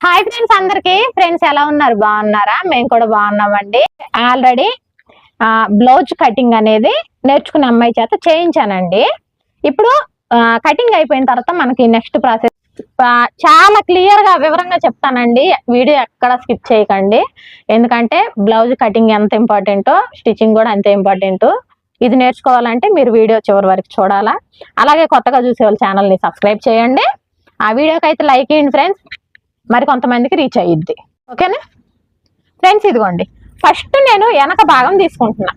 Hi friends, అందరికి friends ఎలా ఉన్నారు? బాగున్నారా? మేము కూడా బాగున్నామండి. ఆల్రెడీ బ్లౌజ్ కటింగ్ అనేది నేర్చుకునే అమ్మాయి చేత చేయించానండి. ఇప్పుడు కటింగ్ అయిపోయిన తర్వాత మనకి నెక్స్ట్ ప్రాసెస్ చాలా క్లియర్ గా వివరంగా చెప్తానండి. వీడియో ఎక్కడ స్కిప్ చేయకండి. ఎందుకంటే బ్లౌజ్ కటింగ్ ఎంత ఇంపార్టెంటో స్టిచ్చింగ్ కూడా అంతే ఇంపార్టెంట్. ఇది నేర్చుకోవాలంటే మీరు వీడియో చివరి వరకు చూడాలా. అలాగే కొత్తగా చూసే వాళ్ళ ఛానల్ని సబ్స్క్రైబ్ చేయండి. ఆ వీడియోకి అయితే లైక్ చేయండి ఫ్రెండ్స్, మరి కొంతమందికి రీచ్ అయ్యిద్ది. ఓకేనా ఫ్రెండ్స్? ఇదిగోండి, ఫస్ట్ నేను వెనక భాగం తీసుకుంటున్నా.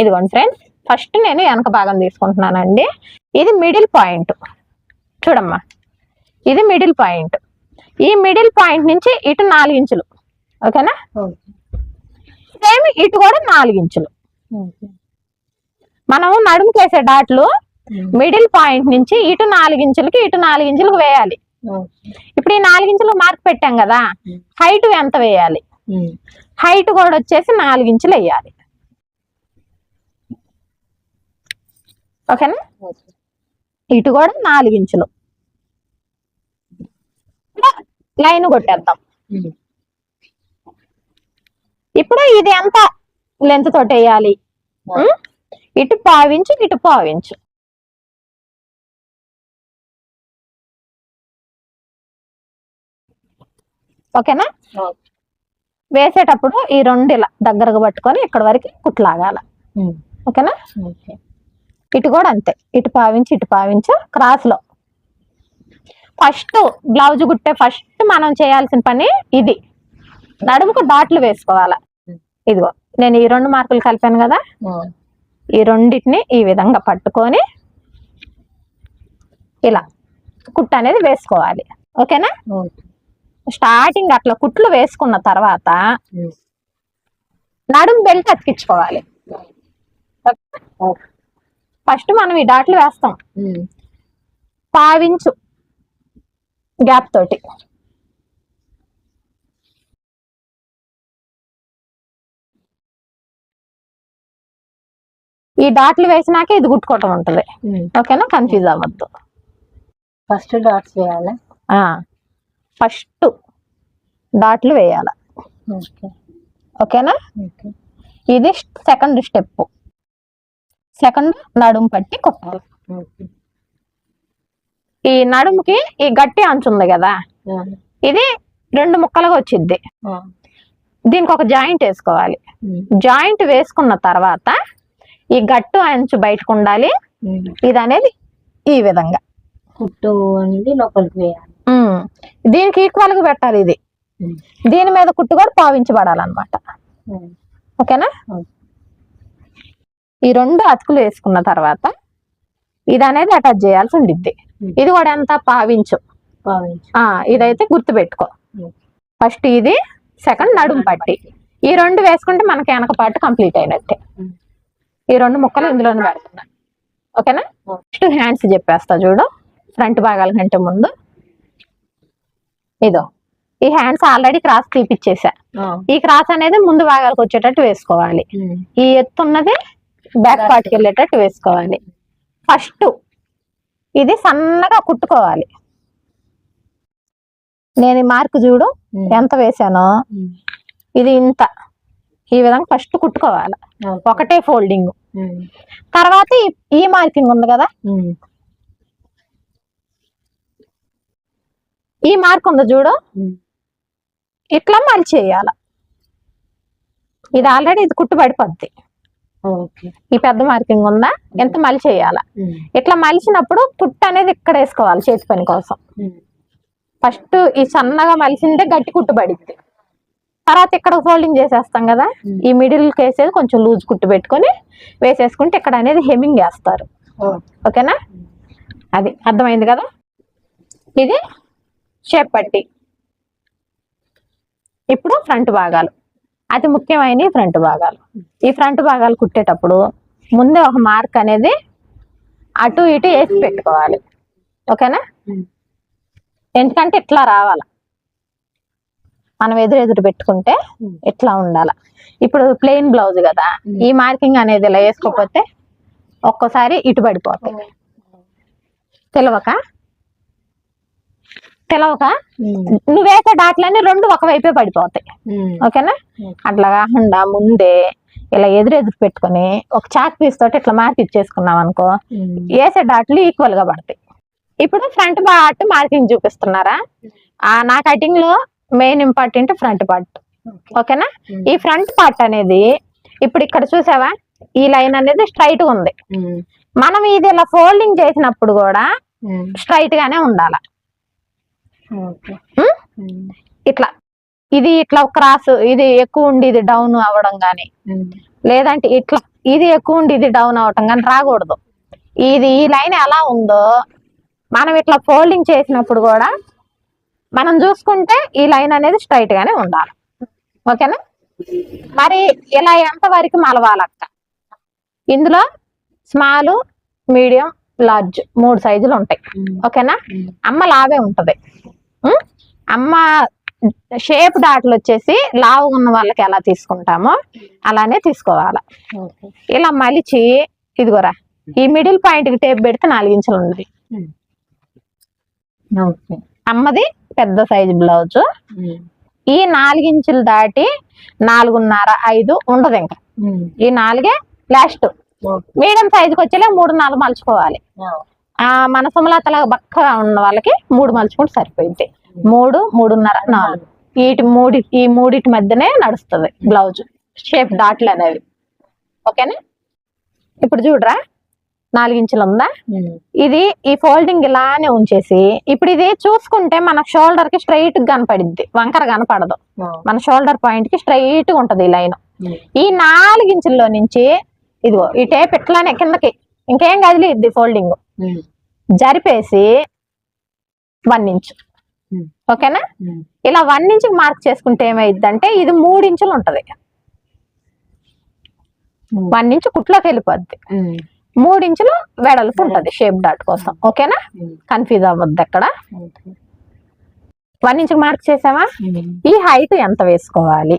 ఇదిగోండి ఫ్రెండ్స్, ఫస్ట్ నేను వెనక భాగం తీసుకుంటున్నానండి. ఇది మిడిల్ పాయింట్. చూడమ్మా, ఇది మిడిల్ పాయింట్. ఈ మిడిల్ పాయింట్ నుంచి ఇటు 4 ఇంచులు. ఓకేనా? సేమ్ ఇటు కూడా 4 ఇంచులు. మనం నడుముకి వేసే డాట్లు మిడిల్ పాయింట్ నుంచి ఇటు 4 ఇంచులకి ఇటు 4 ఇంచులకు వేయాలి. ఇప్పుడు ఈ 4 ఇంచులు మార్క్ పెట్టాం కదా, హైట్ ఎంత వేయాలి? హైట్ కూడా వచ్చేసి 4 ఇంచులు వేయాలి. ఓకేనా? ఇటు కూడా 4 ఇంచులు లైన్ కొట్టేద్దాం. ఇప్పుడు ఇది ఎంత లెంత్ తోటి వేయాలి? ఇటు 1/4 ఇంచు, ఇటు 1/4 ఇంచు. ఓకేనా? వేసేటప్పుడు ఈ 2 ఇలా దగ్గరగా పట్టుకొని ఇక్కడ వరకు కుట్లాగాల. ఓకేనా? ఇటు కూడా అంతే, ఇటు 1/4 ఇంచు, ఇటు 1/4 ఇంచు క్రాస్ లో. ఫస్ట్ బ్లౌజ్ కుట్టే ఫస్ట్ మనం చేయాల్సిన పని ఇది, నడుముకు డాట్లు వేసుకోవాలా. ఇదిగో నేను ఈ 2 మార్కులు కలిపాను కదా, ఈ రెండింటిని ఈ విధంగా పట్టుకొని ఇలా కుట్టు అనేది వేసుకోవాలి. ఓకేనా? స్టార్టింగ్ అట్లా కుట్లు వేసుకున్న తర్వాత నడుము బెల్ట్ అతికించుకోవాలి. ఫస్ట్ మనం ఈ డాట్లు వేస్తాం 1/4 ఇంచు గ్యాప్ తోటి. ఈ డాట్లు వేసినాక ఇది కుట్టుకోవటం ఉంటుంది. ఓకేనా? కన్ఫ్యూజ్ అవ్వద్దు. ఫస్ట్ డాట్స్ వేయాలి. ఫస్ట్ డాట్లు వేయాల. ఓకేనా? ఇది సెకండ్ స్టెప్. సెకండ్ నడుము పట్టి కుట్టాలి. ఈ నడుముకి ఈ గట్టి అంచు ఉంది కదా, ఇది 2 ముక్కలుగా వచ్చింది. దీనికి ఒక జాయింట్ వేసుకోవాలి. జాయింట్ వేసుకున్న తర్వాత ఈ గట్టు అంచు బయటకు ఉండాలి. ఇది అనేది ఈ విధంగా కుట్టు అనేది లోపలికి వేయాలి. దీనికి ఈక్వల్ గా పెట్టాలి. ఇది దీని మీద కుట్టు కూడా 1/4 ఇంచు పడాలన్నమాట. ఓకేనా? ఈ 2 అతుకులు వేసుకున్న తర్వాత ఇది అనేది అటాచ్ చేయాల్సి ఉండిద్ది. ఇది కూడా ఎంత? 1/4 ఇంచు. ఇదైతే గుర్తు పెట్టుకో. ఫస్ట్ ఇది, సెకండ్ నడుము పట్టి. ఈ 2 వేసుకుంటే మనకి వెనక పాటు కంప్లీట్ అయినట్టే. ఈ 2 ముక్కలు ఇందులోనే పెడుతున్నా. ఓకేనా? ఫస్ట్ హ్యాండ్స్ చెప్పేస్తా చూడు. ఫ్రంట్ భాగాల కంటే ముందు ఇదో ఈ హ్యాండ్స్ ఆల్రెడీ క్రాస్ తీపిచ్చేసా. ఈ క్రాస్ అనేది ముందు భాగాలకు వచ్చేటట్టు వేసుకోవాలి. ఈ ఎత్తున్నది బ్యాక్ పార్ట్కి వెళ్ళేటట్టు వేసుకోవాలి. ఫస్ట్ ఇది సన్నగా కుట్టుకోవాలి. నేను ఈ మార్క్ చూడు ఎంత వేసానో, ఇది ఇంత. ఈ విధంగా ఫస్ట్ కుట్టుకోవాలి, ఒకటే ఫోల్డింగ్. తర్వాత ఈ మార్కింగ్ ఉంది కదా, ఈ మార్క్ ఉంది చూడు, ఇట్లా మలిచేయాల. ఇది ఆల్రెడీ ఇది కుట్టు పడిపోద్ది. ఈ పెద్ద మార్కింగ్ ఉందా, ఎంత మలిచేయాల. ఇట్లా మలిచినప్పుడు కుట్టు అనేది ఇక్కడ వేసుకోవాలి చేతి పని కోసం. ఫస్ట్ ఈ సన్నగా మలిసిందే గట్టి కుట్టు పడిద్ది. తర్వాత ఇక్కడ ఫోల్డింగ్ చేసేస్తాం కదా, ఈ మిడిల్ కేసేది కొంచెం లూజ్ కుట్టు పెట్టుకొని వేసేసుకుంటే ఇక్కడ అనేది హెమ్మింగ్ వేస్తారు. ఓకేనా? అది అర్థమైంది కదా. ఇది షేప్ పట్టి. ఇప్పుడు ఫ్రంట్ భాగాలు, అతి ముఖ్యమైన ఫ్రంట్ భాగాలు. ఈ ఫ్రంట్ భాగాలు కుట్టేటప్పుడు ముందే ఒక మార్క్ అనేది అటు ఇటు వేసి పెట్టుకోవాలి. ఓకేనా? ఎందుకంటే ఇట్లా రావాల, మనం ఎదురు పెట్టుకుంటే ఇట్లా ఉండాల. ఇప్పుడు ప్లెయిన్ బ్లౌజ్ కదా, ఈ మార్కింగ్ అనేది ఇలా వేసుకోకపోతే ఒక్కోసారి ఇటు పడిపోతాయి. తెలియక తెలవక నువ్వు వేసే డాట్లన్నీ రెండు ఒకవైపే పడిపోతాయి. ఓకేనా? అట్లా కాకుండా ముందే ఇలా ఎదురు పెట్టుకొని ఒక చాక్ పీస్ తోటి ఇట్లా మార్క్ ఇచ్చేసుకున్నాం అనుకో, వేసే డాట్లు ఈక్వల్ గా పడతాయి. ఇప్పుడు ఫ్రంట్ పార్ట్ మార్కింగ్ చూపిస్తున్నారా? నా కటింగ్ లో మెయిన్ ఇంపార్టెంట్ ఫ్రంట్ పార్ట్. ఓకేనా? ఈ ఫ్రంట్ పార్ట్ అనేది ఇప్పుడు ఇక్కడ చూసావా, ఈ లైన్ అనేది స్ట్రైట్ గా ఉంది. మనం ఇది ఇలా ఫోల్డింగ్ చేసినప్పుడు కూడా స్ట్రైట్ గానే ఉండాలి. ఇట్లా ఇది ఇట్లా క్రాస్, ఇది ఎక్కువ ఉండి ఇది డౌన్ అవ్వడం గాని, లేదంటే ఇట్లా ఇది ఎక్కువ ఉండి ఇది డౌన్ అవటం కానీ రాకూడదు. ఇది ఈ లైన్ ఎలా ఉందో మనం ఇట్లా ఫోల్డింగ్ చేసినప్పుడు కూడా మనం చూసుకుంటే ఈ లైన్ అనేది స్ట్రైట్ గానే ఉండాలి. ఓకేనా? మరి ఇలా ఎంతవరకు మలవాలక్క? ఇందులో స్మాల్, మీడియం, లార్జ్ 3 సైజులు ఉంటాయి. ఓకేనా? అమ్మ లావే ఉంటది. అమ్మ షేప్ డాట్లు వచ్చేసి లావు ఉన్న వాళ్ళకి ఎలా తీసుకుంటామో అలానే తీసుకోవాలి. ఇలా మలిచి ఇదిగోరా, ఈ మిడిల్ పాయింట్ కి టేప్ పెడితే 4 ఇంచులు ఉంది. అమ్మది పెద్ద సైజు బ్లౌజ్. ఈ 4 ఇంచులు దాటి 4.5, 5 ఉండదు. ఇంకా ఈ 4 లాస్ట్. మీడియం సైజుకి వచ్చేలా 3, 4 మలుచుకోవాలి. మన సుమలతలా బక్కగా ఉన్న వాళ్ళకి 3 మలుచుకుంటే సరిపోయింది. 3, 3.5, 4 ఈ మూడిటి మధ్యనే నడుస్తుంది బ్లౌజ్ షేప్ డాట్లు అనేవి. ఓకేనా? ఇప్పుడు చూడరా, 4 ఇంచులు ఉందా? ఇది ఈ ఫోల్డింగ్ ఇలానే ఉంచేసి ఇప్పుడు ఇది చూసుకుంటే మన షోల్డర్ కి స్ట్రైట్ కనపడిద్ది, వంకర కనపడదు. మన షోల్డర్ పాయింట్ కి స్ట్రైట్ గా ఉంటది ఈ లైన్. ఈ 4 ఇంచుల్లో నుంచి ఇదిగో ఈ టేప్ ఇట్లానే కిందకి ఇంకేం కదిలిద్ది ఫోల్డింగ్ జరిపేసి 1 ఇంచ్. ఓకేనా? ఇలా 1 ఇంచ్ మార్క్ చేసుకుంటే ఏమైద్దంటే ఇది 3 ఇంచులు ఉంటది. 1 ఇంచ్ కుట్లోకి వెళ్ళిపోద్ది. 3 ఇంచులు వెడల్పు ఉంటది షేప్ డాట్ కోసం. ఓకేనా? కన్ఫ్యూజ్ అవ్వద్దు అక్కడ. 1 ఇంచ్ మార్క్ చేసావా? ఈ హైట్ ఎంత వేసుకోవాలి?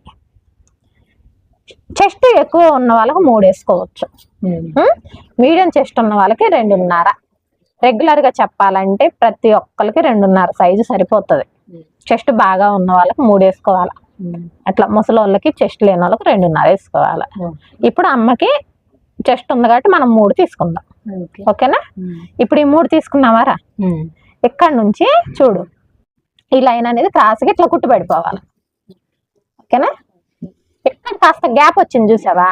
చెస్ట్ ఎక్కువ ఉన్న వాళ్ళకి 3 వేసుకోవచ్చు. మీడియం చెస్ట్ ఉన్న వాళ్ళకి 2.5. రెగ్యులర్ గా చెప్పాలంటే ప్రతి ఒక్కరికి 2.5 సైజు సరిపోతుంది. చెస్ట్ బాగా ఉన్న వాళ్ళకి 3 వేసుకోవాలి. అట్లా ముసలి వాళ్ళకి చెస్ట్ లేని వాళ్ళకి 2.5 వేసుకోవాలి. ఇప్పుడు అమ్మకి చెస్ట్ ఉంది కాబట్టి మనం 3 తీసుకుందాం. ఓకేనా? ఇప్పుడు ఈ 3 తీసుకున్నావారా? ఇక్కడ నుంచి చూడు, ఈ లైన్ అనేది క్రాస్ గా ఇట్లా కుట్టు పడిపోవాలి. ఓకేనా? ఇక్కడ కాస్త గ్యాప్ వచ్చింది చూసావా,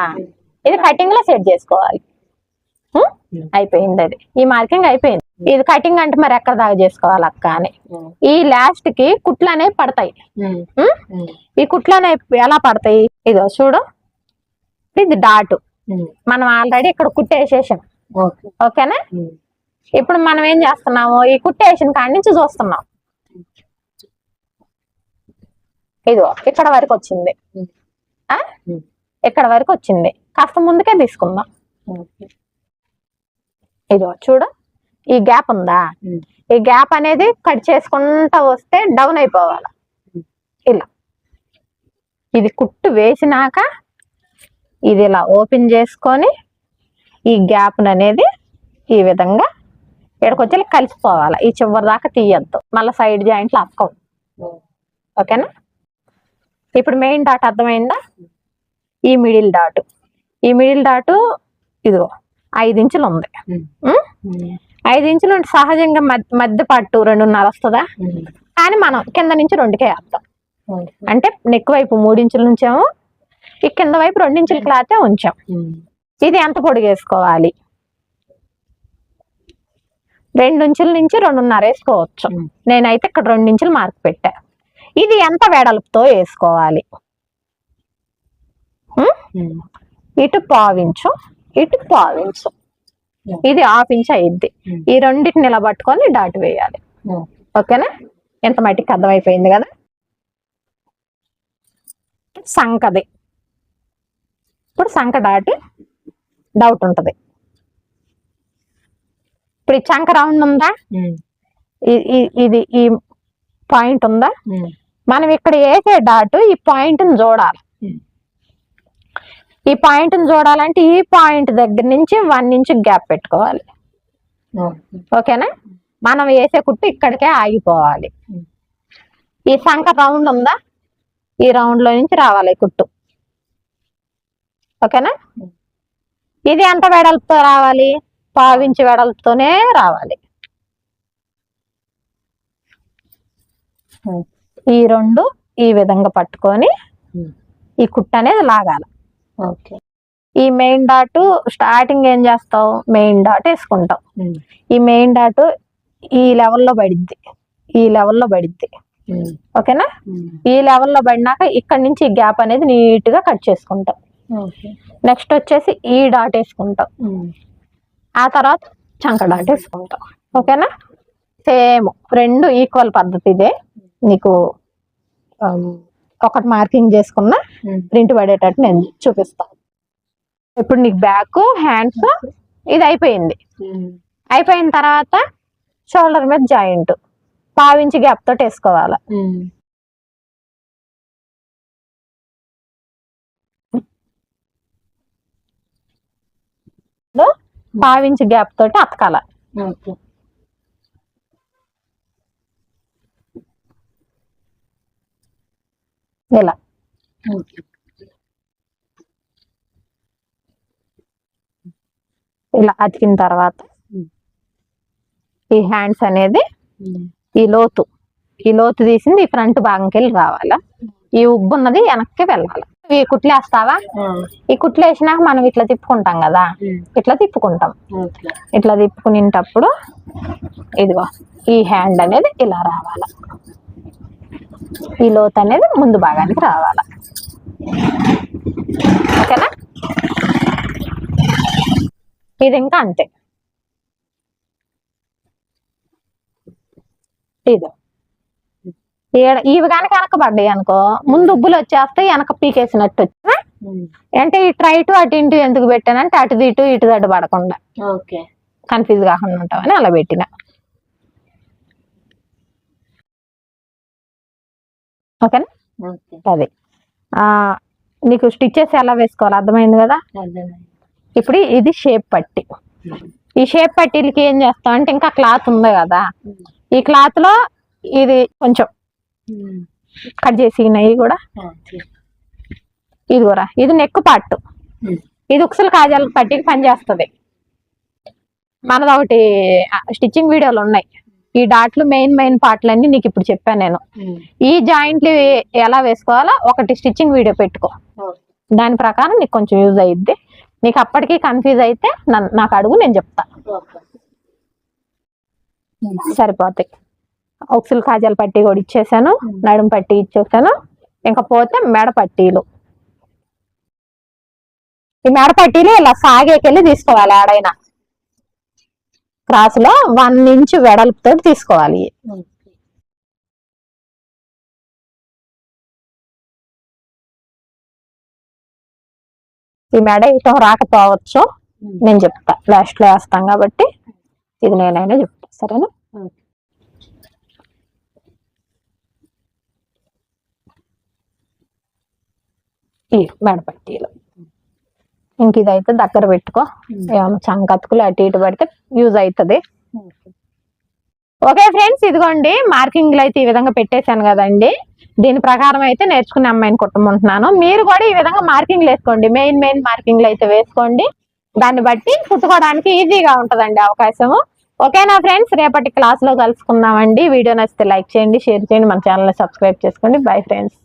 ఇది కటింగ్ లో సెట్ చేసుకోవాలి. అయిపోయింది, అది ఈ మార్కింగ్ అయిపోయింది. ఇది కటింగ్ అంటే మరి ఎక్కడ దాకా చేసుకోవాలి అక్క అని, ఈ లాస్ట్ కి కుట్లు అనేవి పడతాయి. ఈ కుట్లు అనేవి ఎలా పడతాయి? ఇదో చూడు, ఇది డాటు మనం ఆల్రెడీ ఇక్కడ కుట్టేసేసాం. ఓకేనా? ఇప్పుడు మనం ఏం చేస్తున్నాము, ఈ కుట్టేసిన కాడి నుంచి చూస్తున్నాం. ఇదో ఇక్కడ వరకు వచ్చింది, ఇక్కడ వరకు వచ్చింది. కాస్త ముందుకే తీసుకుందాం. ఇదో చూడు, ఈ గ్యాప్ ఉందా, ఈ గ్యాప్ అనేది కట్ చేసుకుంటా వస్తే డౌన్ అయిపోవాలి. ఇలా ఇది కుట్టు వేసినాక ఇది ఇలా ఓపెన్ చేసుకొని ఈ గ్యాప్ అనేది ఈ విధంగా ఇక్కడికొచ్చి కలిసిపోవాలి. ఈ చివరి దాకా తీయద్దు, మళ్ళీ సైడ్ జాయింట్లు అక్కవు. ఓకేనా? ఇప్పుడు మెయిన్ డాట్ అర్థమైందా? ఈ మిడిల్ డాట్, ఈ మిడిల్ డాట్ ఇదిగో 5 ఇంచులు ఉంది. 5 ఇంచులు ఉంటే సహజంగా మధ్య పట్టు 2.5 వస్తుందా, కానీ మనం కింద నుంచి 2కే వేస్తాం. అంటే నెక్ వైపు 3 ఇంచుల నుంచేమో, ఈ కింద వైపు 2 ఇంచుల క్లాత్ ఉంచాం. ఇది ఎంత పొడుగు వేసుకోవాలి? 2 ఇంచుల నుంచి 2.5 వేసుకోవచ్చు. నేనైతే ఇక్కడ 2 ఇంచులు మార్క్ పెట్టా. ఇది ఎంత వెడల్పుతో వేసుకోవాలి? ఇటు 1/2 ఇంచు, ఇటు 1/2 ఇంచు, ఇది 1/2 ఇంచు అయ్యిద్ది. ఈ రెండింటిని నిలబట్టుకొని డాట్ వేయాలి. ఓకేనా? ఎంత మట్టికి అర్థమైపోయింది కదా. సంకది, ఇప్పుడు సంక డాట్ డౌట్ ఉంటది. ఇప్పుడు ఈ చంక రౌండ్ ఉందా, ఇది ఈ పాయింట్ ఉందా, మనం ఇక్కడ వేసే డాట్ ఈ పాయింట్ ని చూడాలి. ఈ పాయింట్ ని చూడాలంటే ఈ పాయింట్ దగ్గర నుంచి 1 ఇంచ్ గ్యాప్ పెట్టుకోవాలి. ఓకేనా? మనం వేసే కుట్టు ఇక్కడికే ఆగిపోవాలి. ఈ సంక రౌండ్ ఉందా, ఈ రౌండ్ లో నుంచి రావాలి కుట్టు. ఓకేనా? ఇది ఎంత వెడల్పుతో రావాలి? 1/2 ఇంచు వెడల్పుతోనే రావాలి. ఈ రెండు ఈ విధంగా పట్టుకొని ఈ కుట్టు అనేది లాగాలి. ఓకే. ఈ మెయిన్ డాట్ స్టార్టింగ్ ఏం చేస్తావు? మెయిన్ డాట్ వేసుకుంటావు. ఈ మెయిన్ డాట్ ఈ లెవెల్లో పడిద్ది, ఈ లెవెల్లో పడిద్ది. ఓకేనా? ఈ లెవెల్లో పడినాక ఇక్కడ నుంచి ఈ గ్యాప్ అనేది నీట్ గా కట్ చేసుకుంటాం. నెక్స్ట్ వచ్చేసి ఈ డాట్ వేసుకుంటాం. ఆ తర్వాత చంక డాట్ వేసుకుంటాం. ఓకేనా? సేమ్ రెండు ఈక్వల్ పద్ధతి. ఇదే నీకు ఒకటి మార్కింగ్ చేసుకున్నా ప్రింట్ పడేటట్టు నేను చూపిస్తాను. ఇప్పుడు నీకు బ్యాక్, హ్యాండ్స్ ఇది అయిపోయింది. అయిపోయిన తర్వాత షోల్డర్ మీద జాయింట్ 1/2 ఇంచు గ్యాప్ తోటి వేసుకోవాలి. 1/2 ఇంచు గ్యాప్ తోటి అతకాల. ఇలా ఇలా అతికిన తర్వాత ఈ హ్యాండ్స్ అనేది ఈ లోతు తీసింది ఈ ఫ్రంట్ భాగంకి వెళ్ళి రావాలా. ఈ ఉబ్బున్నది వెనక్కి వెళ్ళాలి. ఈ కుట్లు వేస్తావా? ఈ కుట్లు వేసినాక మనం ఇట్లా తిప్పుకుంటాం కదా, ఇట్లా తిప్పుకుంటాం. ఇట్లా తిప్పుకునేటప్పుడు ఇదిగో ఈ హ్యాండ్ అనేది ఇలా రావాలా, ఈ లోతు అనేది ముందు భాగానికి రావాలా. ఓకేనా? ఇది ఇంకా అంతే. ఇది ఇవి కనుక వెనకబడ్డాయి అనుకో, ముందు ఉబ్బులు వచ్చేస్తాయి, వెనక పీకేసినట్టు వచ్చా. అంటే ఈ ట్రైట్ అటు ఇంటూ ఎందుకు పెట్టానంటే అటు ఇటు ఇటు అడ్డు పడకుండా కన్ఫ్యూజ్ కాకుండా ఉంటామని అలా పెట్టిన. ఓకేనా? అది నీకు స్టిచ్చెస్ ఎలా వేసుకోవాలి అర్థమైంది కదా. ఇప్పుడు ఇది షేప్ పట్టి. ఈ షేప్ పట్టీలకి ఏం చేస్తాం అంటే ఇంకా క్లాత్ ఉంది కదా, ఈ క్లాత్ లో ఇది కొంచెం కట్ చేసినవి కూడా, ఇది కూడా ఇది నెక్ పార్ట్. ఇది ఉక్సులు కాజాల పట్టీకి పనిచేస్తుంది. మనది ఒకటి స్టిచ్చింగ్ వీడియోలు ఉన్నాయి. ఈ డాట్లు మెయిన్ పార్ట్లన్నీ నీకు ఇప్పుడు చెప్పాను నేను. ఈ జాయింట్లు ఎలా వేసుకోవాలో ఒకటి స్టిచ్చింగ్ వీడియో పెట్టుకో, దాని ప్రకారం నీకు కొంచెం యూజ్ అయ్యిద్ది. నీకు అప్పటికి కన్ఫ్యూజ్ అయితే నాకు అడుగు, నేను చెప్తా. సరిపోతాయి. ఉక్సులు కాజాల పట్టీ కూడా ఇచ్చేసాను, నడుము పట్టీ ఇచ్చేసాను. ఇంకా పోతే మెడ పట్టీలు. ఈ మెడ పట్టీలు ఇలా సాగేకెళ్ళి తీసుకోవాలి. ఆడైనా క్రాస్ లో 1 ఇంచు వెడల్పుతో తీసుకోవాలి. ఈ మెడ ఇటం రాకపోవచ్చు, నేను చెప్తా. లాస్ట్ లో వేస్తాం కాబట్టి ఇది నేనైనా చెప్తా. సరేనా? ఈ మెడ పట్టీలు ఇంక ఇదైతే దగ్గర పెట్టుకో. ఏమన్నా చంకతుకులు అటు ఇటు పడితే యూజ్ అవుతుంది. ఓకే ఫ్రెండ్స్, ఇదిగోండి మార్కింగ్లు అయితే ఈ విధంగా పెట్టేశాను కదండి. దీని ప్రకారం అయితే నేర్చుకునే అమ్మాయిని కుట్టమంటున్నాను. మీరు కూడా ఈ విధంగా మార్కింగ్లు వేసుకోండి. మెయిన్ మార్కింగ్లు అయితే వేసుకోండి. దాన్ని బట్టి కుట్టుకోవడానికి ఈజీగా ఉంటుందండి అవకాశము. ఓకేనా ఫ్రెండ్స్, రేపటి క్లాస్ లో కలుసుకుందామండి. వీడియో నచ్చితే లైక్ చేయండి, షేర్ చేయండి, మన ఛానల్ సబ్స్క్రైబ్ చేసుకోండి. Bye friends.